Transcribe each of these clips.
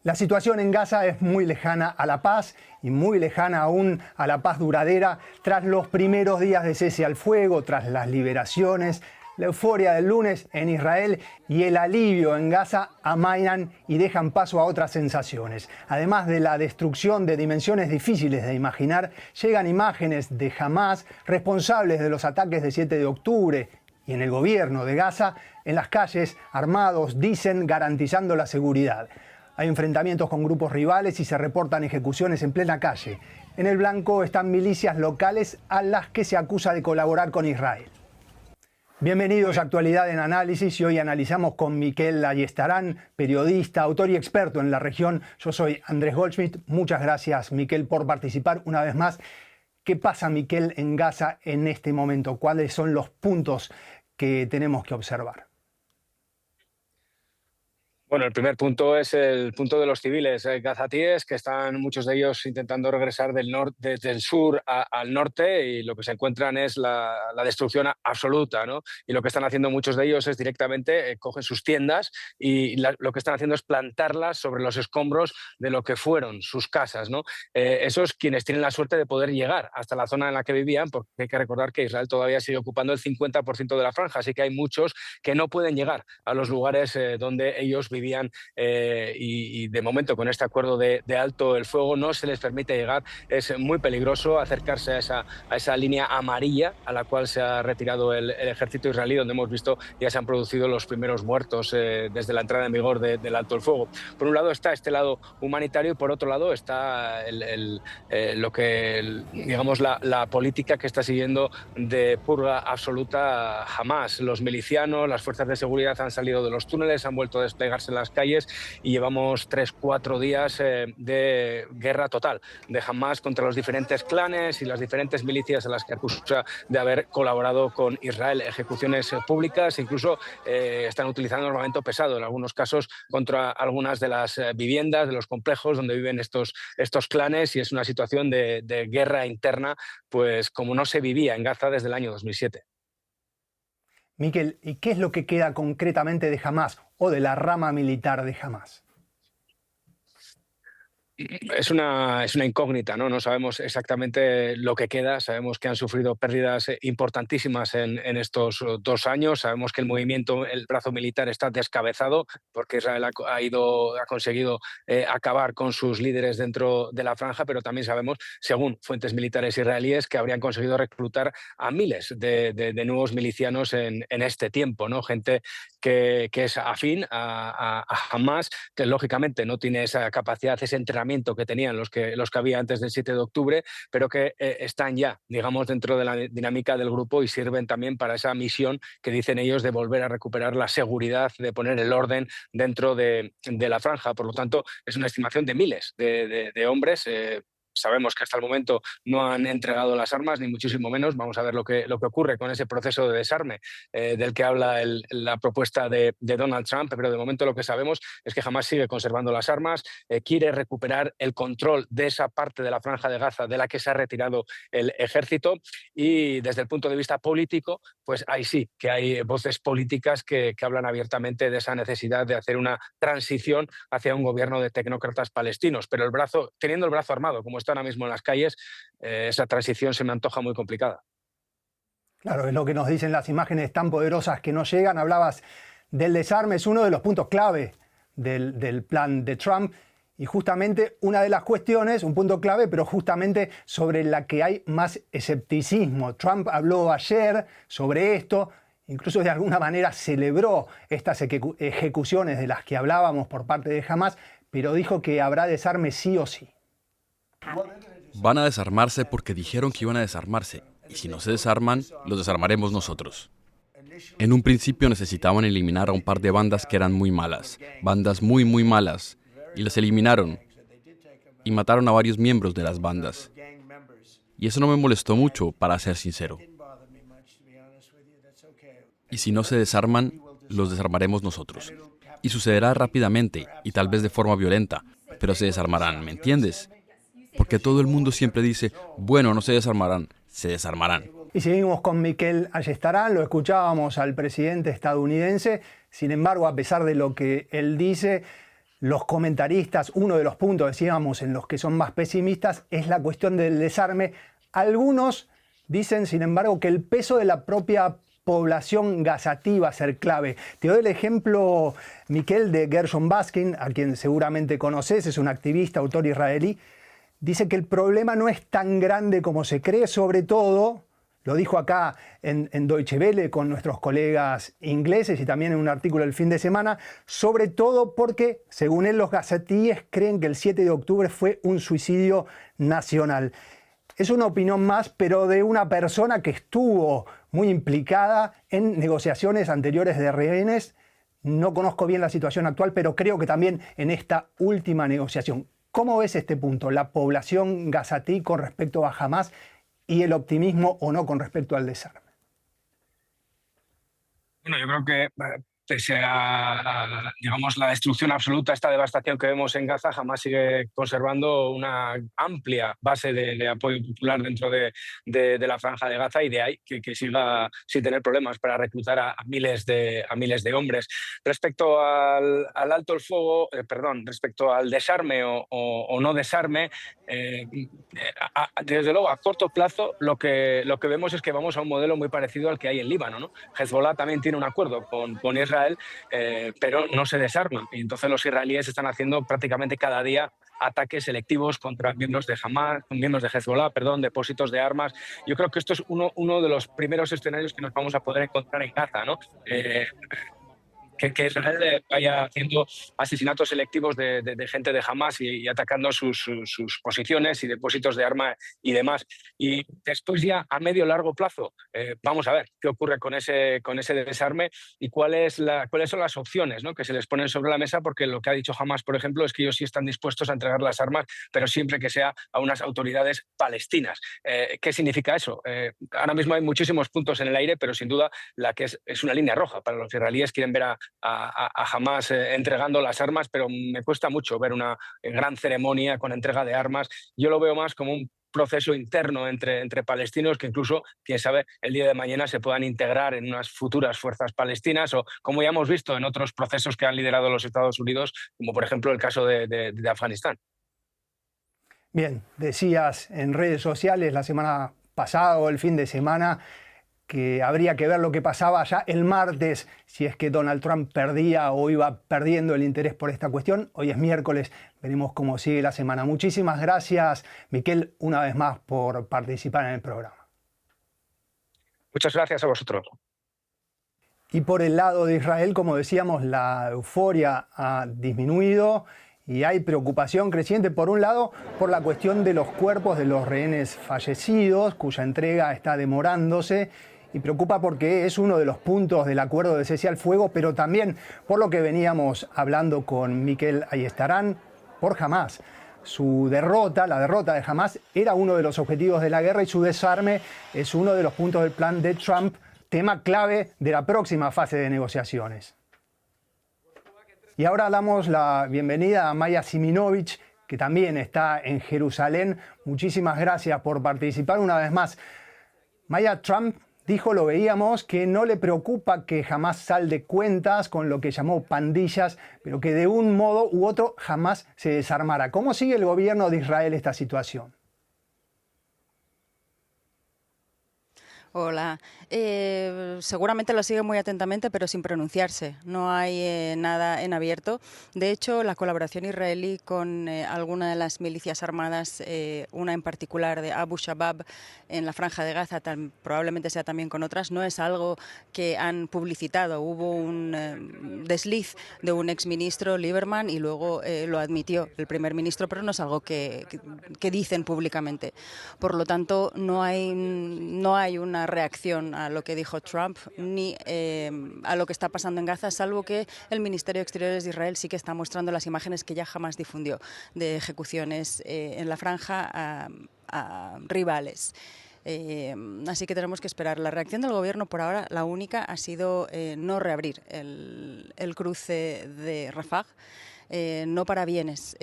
La situación en Gaza es muy lejana a la paz y muy lejana aún a la paz duradera tras los primeros días de cese al fuego, tras las liberaciones, la euforia del lunes en Israel y el alivio en Gaza amainan y dejan paso a otras sensaciones. Además de la destrucción de dimensiones difíciles de imaginar, llegan imágenes de Hamás responsables de los ataques de 7 de octubre y en el gobierno de Gaza, en las calles, armados, dicen, garantizando la seguridad. Hay enfrentamientos con grupos rivales y se reportan ejecuciones en plena calle. En el blanco están milicias locales a las que se acusa de colaborar con Israel. Bienvenidos a Actualidad en Análisis y hoy analizamos con Miquel Ayestarán, periodista, autor y experto en la región. Yo soy Andrés Goldschmidt. Muchas gracias, Miquel, por participar una vez más. ¿Qué pasa, Miquel, en Gaza en este momento? ¿Cuáles son los puntos que tenemos que observar? Bueno, el primer punto es el punto de los civiles gazatíes, que están muchos de ellos intentando regresar desde el sur al norte, y lo que se encuentran es la destrucción absoluta, ¿no? Y lo que están haciendo muchos de ellos es directamente cogen sus tiendas y lo que están haciendo es plantarlas sobre los escombros de lo que fueron sus casas, ¿no? Esos quienes tienen la suerte de poder llegar hasta la zona en la que vivían, porque hay que recordar que Israel todavía sigue ocupando el 50% de la franja, así que hay muchos que no pueden llegar a los lugares donde ellos vivían, y de momento con este acuerdo de alto el fuego no se les permite llegar. Es muy peligroso acercarse a esa línea amarilla a la cual se ha retirado el ejército israelí, donde hemos visto ya se han producido los primeros muertos desde la entrada en vigor del alto el fuego. Por un lado está este lado humanitario y por otro lado está digamos la política que está siguiendo de purga absoluta Hamás. Los milicianos, las fuerzas de seguridad han salido de los túneles, han vuelto a desplegarse en las calles y llevamos 3-4 días de guerra total de Hamás contra los diferentes clanes y las diferentes milicias a las que acusa de haber colaborado con Israel. Ejecuciones públicas, incluso están utilizando armamento pesado en algunos casos contra algunas de las viviendas, de los complejos donde viven estos clanes, y es una situación de guerra interna, pues como no se vivía en Gaza desde el año 2007. Miquel, ¿y qué es lo que queda concretamente de Hamás o de la rama militar de Hamás? Es una incógnita, ¿no? No sabemos exactamente lo que queda. Sabemos que han sufrido pérdidas importantísimas en estos 2 años. Sabemos que el movimiento, el brazo militar está descabezado porque Israel ha conseguido acabar con sus líderes dentro de la franja, pero también sabemos, según fuentes militares israelíes, que habrían conseguido reclutar a miles de nuevos milicianos en este tiempo, ¿no? Gente que es afín a Hamás, que lógicamente no tiene esa capacidad, ese entrenamiento que tenían los que había antes del 7 de octubre, pero que están ya, digamos, dentro de la dinámica del grupo y sirven también para esa misión que dicen ellos de volver a recuperar la seguridad, de poner el orden dentro de la franja. Por lo tanto, es una estimación de miles de hombres. Sabemos que hasta el momento no han entregado las armas, ni muchísimo menos. Vamos a ver lo que ocurre con ese proceso de desarme del que habla la propuesta de Donald Trump, pero de momento lo que sabemos es que Hamás sigue conservando las armas, quiere recuperar el control de esa parte de la franja de Gaza de la que se ha retirado el ejército, y desde el punto de vista político, pues ahí sí que hay voces políticas que hablan abiertamente de esa necesidad de hacer una transición hacia un gobierno de tecnócratas palestinos, pero teniendo el brazo armado, como está ahora mismo en las calles, esa transición se me antoja muy complicada. Claro, es lo que nos dicen las imágenes tan poderosas que no llegan. Hablabas del desarme, es uno de los puntos clave del plan de Trump, y justamente una de las cuestiones, un punto clave, pero justamente sobre la que hay más escepticismo. Trump habló ayer sobre esto, incluso de alguna manera celebró estas ejecuciones de las que hablábamos por parte de Hamás, pero dijo que habrá desarme sí o sí. Van a desarmarse porque dijeron que iban a desarmarse, y si no se desarman, los desarmaremos nosotros. En un principio necesitaban eliminar a un par de bandas que eran muy malas, bandas muy malas, y las eliminaron, y mataron a varios miembros de las bandas. Y eso no me molestó mucho, para ser sincero. Y si no se desarman, los desarmaremos nosotros. Y sucederá rápidamente, y tal vez de forma violenta, pero se desarmarán, ¿me entiendes? Porque todo el mundo siempre dice, bueno, no se desarmarán, se desarmarán. Y seguimos con Miquel Ayestarán, lo escuchábamos al presidente estadounidense. Sin embargo, a pesar de lo que él dice, los comentaristas, uno de los puntos, decíamos, en los que son más pesimistas es la cuestión del desarme. Algunos dicen, sin embargo, que el peso de la propia población gazatí va a ser clave. Te doy el ejemplo, Miquel, de Gershon Baskin, a quien seguramente conoces, es un activista, autor israelí. Dice que el problema no es tan grande como se cree, sobre todo, lo dijo acá en Deutsche Welle con nuestros colegas ingleses y también en un artículo del fin de semana, sobre todo porque, según él, los gazatíes creen que el 7 de octubre fue un suicidio nacional. Es una opinión más, pero de una persona que estuvo muy implicada en negociaciones anteriores de rehenes. No conozco bien la situación actual, pero creo que también en esta última negociación. ¿Cómo ves este punto, la población gazatí con respecto a Hamás y el optimismo o no con respecto al desarme? Bueno, yo creo que pese a, digamos, la destrucción absoluta, esta devastación que vemos en Gaza, Hamás sigue conservando una amplia base de apoyo popular dentro de la franja de Gaza, y de ahí que siga sin tener problemas para reclutar a miles de hombres. Respecto al alto el fuego, respecto al desarme o no desarme, desde luego a corto plazo lo que vemos es que vamos a un modelo muy parecido al que hay en Líbano, ¿no? Hezbollah también tiene un acuerdo con Israel, pero no se desarma, y entonces los israelíes están haciendo prácticamente cada día ataques selectivos contra miembros de Hamás, miembros de Hezbollah, depósitos de armas. Yo creo que esto es uno de los primeros escenarios que nos vamos a poder encontrar en Gaza, ¿no? Que Israel vaya haciendo asesinatos selectivos de gente de Hamás y atacando sus posiciones y depósitos de arma y demás. Y después ya a medio largo plazo vamos a ver qué ocurre con ese desarme y cuáles son las opciones, ¿no?, que se les ponen sobre la mesa, porque lo que ha dicho Hamás, por ejemplo, es que ellos sí están dispuestos a entregar las armas, pero siempre que sea a unas autoridades palestinas. ¿Qué significa eso? Ahora mismo hay muchísimos puntos en el aire, pero sin duda la que es una línea roja para los israelíes. Quieren ver a Hamás entregando las armas, pero me cuesta mucho ver una gran ceremonia con entrega de armas. Yo lo veo más como un proceso interno entre palestinos, que incluso, quién sabe, el día de mañana se puedan integrar en unas futuras fuerzas palestinas, o como ya hemos visto en otros procesos que han liderado los Estados Unidos, como por ejemplo el caso de Afganistán. Bien, decías en redes sociales la semana pasada o el fin de semana que habría que ver lo que pasaba ya el martes, si es que Donald Trump perdía o iba perdiendo el interés por esta cuestión. Hoy es miércoles, veremos cómo sigue la semana. Muchísimas gracias, Miquel, una vez más por participar en el programa. Muchas gracias a vosotros. Y por el lado de Israel, como decíamos, la euforia ha disminuido y hay preocupación creciente, por un lado, por la cuestión de los cuerpos de los rehenes fallecidos, cuya entrega está demorándose, y preocupa porque es uno de los puntos del acuerdo de cese al fuego, pero también por lo que veníamos hablando con Miquel Ayestarán, por Hamás. Su derrota, la derrota de Hamás, era uno de los objetivos de la guerra, y su desarme es uno de los puntos del plan de Trump, tema clave de la próxima fase de negociaciones. Y ahora damos la bienvenida a Maya Siminovich, que también está en Jerusalén. Muchísimas gracias por participar una vez más. Maya, Trump dijo, lo veíamos, que no le preocupa que Hamás salde cuentas con lo que llamó pandillas, pero que de un modo u otro jamás se desarmara. ¿Cómo sigue el gobierno de Israel esta situación? Hola. Seguramente lo sigue muy atentamente, pero sin pronunciarse. No hay nada en abierto. De hecho, la colaboración israelí con alguna de las milicias armadas, una en particular de Abu Shabab en la Franja de Gaza, probablemente sea también con otras, no es algo que han publicitado. Hubo un desliz de un exministro, Lieberman, y luego lo admitió el primer ministro, pero no es algo que dicen públicamente. Por lo tanto, no hay una reacción a lo que dijo Trump ni a lo que está pasando en Gaza, salvo que el Ministerio de Exteriores de Israel sí que está mostrando las imágenes que ya jamás difundió de ejecuciones en la franja a rivales. Así que tenemos que esperar. La reacción del gobierno por ahora, la única, ha sido no reabrir el cruce de Rafah. No para bienes.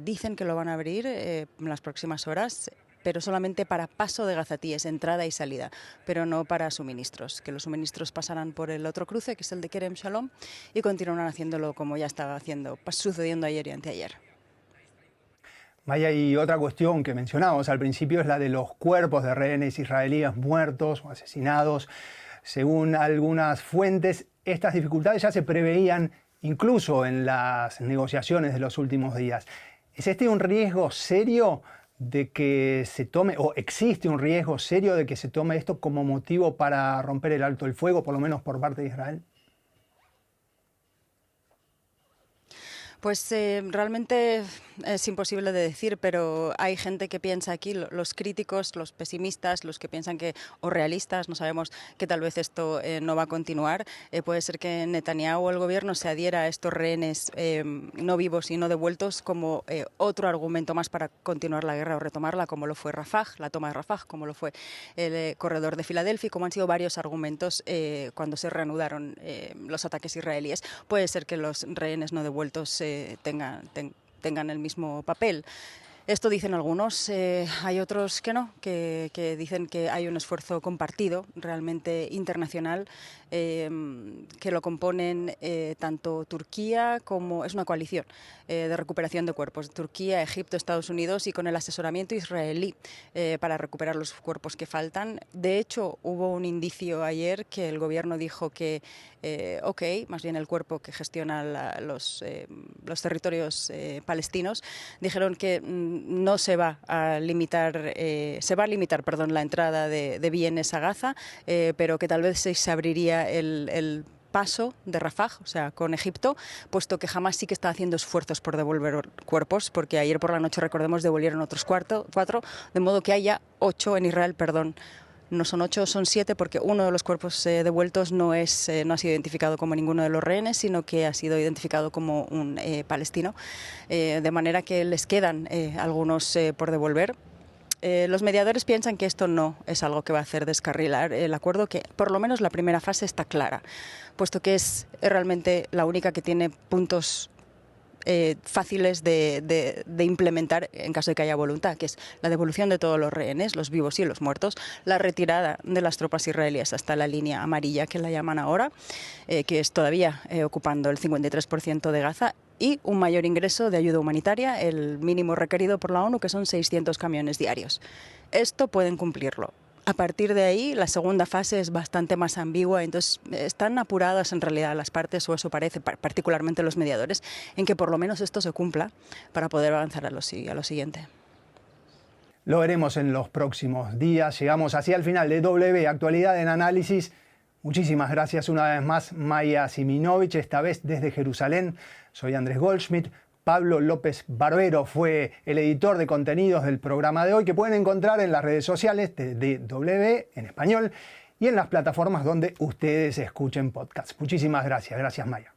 Dicen que lo van a abrir en las próximas horas. pero solamente para paso de gazatíes, entrada y salida, pero no para suministros, que los suministros pasarán por el otro cruce, que es el de Kerem Shalom, y continuarán haciéndolo como ya estaba sucediendo ayer y anteayer. Maya, y otra cuestión que mencionábamos al principio es la de los cuerpos de rehenes israelíes muertos o asesinados. Según algunas fuentes, estas dificultades ya se preveían incluso en las negociaciones de los últimos días. ¿Es este un riesgo serio de que se tome, o existe un riesgo serio de que se tome esto como motivo para romper el alto el fuego, por lo menos por parte de Israel? Pues realmente es imposible de decir, pero hay gente que piensa aquí, los críticos, los pesimistas, los que piensan que, o realistas, no sabemos que tal vez esto no va a continuar. Puede ser que Netanyahu o el gobierno se adhiera a estos rehenes no vivos y no devueltos como otro argumento más para continuar la guerra o retomarla, como lo fue Rafah, la toma de Rafah, como lo fue el corredor de Filadelfia, como han sido varios argumentos cuando se reanudaron los ataques israelíes. Puede ser que los rehenes no devueltos tengan el mismo papel. Esto dicen algunos, hay otros que no, que dicen que hay un esfuerzo compartido, realmente internacional, que lo componen tanto Turquía como, es una coalición de recuperación de cuerpos, Turquía, Egipto, Estados Unidos, y con el asesoramiento israelí para recuperar los cuerpos que faltan. De hecho, hubo un indicio ayer que el gobierno dijo que, más bien el cuerpo que gestiona los territorios palestinos, dijeron que no se va a limitar, la entrada de bienes a Gaza, pero que tal vez se abriría el paso de Rafah, o sea, con Egipto, puesto que Hamás sí que está haciendo esfuerzos por devolver cuerpos, porque ayer por la noche, recordemos, devolvieron otros 4, de modo que haya 8 en Israel, perdón. No son 8, son 7, porque uno de los cuerpos devueltos no ha sido identificado como ninguno de los rehenes, sino que ha sido identificado como un palestino, de manera que les quedan algunos por devolver. Los mediadores piensan que esto no es algo que va a hacer descarrilar el acuerdo, que por lo menos la primera fase está clara, puesto que es realmente la única que tiene puntos fáciles de implementar en caso de que haya voluntad, que es la devolución de todos los rehenes, los vivos y los muertos, la retirada de las tropas israelíes hasta la línea amarilla, que la llaman ahora, que es todavía ocupando el 53% de Gaza, y un mayor ingreso de ayuda humanitaria, el mínimo requerido por la ONU, que son 600 camiones diarios. Esto pueden cumplirlo. A partir de ahí, la segunda fase es bastante más ambigua, entonces están apuradas en realidad las partes, o eso parece, particularmente los mediadores, en que por lo menos esto se cumpla para poder avanzar a lo siguiente. Lo veremos en los próximos días. Llegamos así al final de W, Actualidad en Análisis. Muchísimas gracias una vez más, Maya Siminovich, esta vez desde Jerusalén. Soy Andrés Goldschmidt. Pablo López Barbero fue el editor de contenidos del programa de hoy, que pueden encontrar en las redes sociales de DW en español y en las plataformas donde ustedes escuchen podcasts. Muchísimas gracias. Gracias, Maya.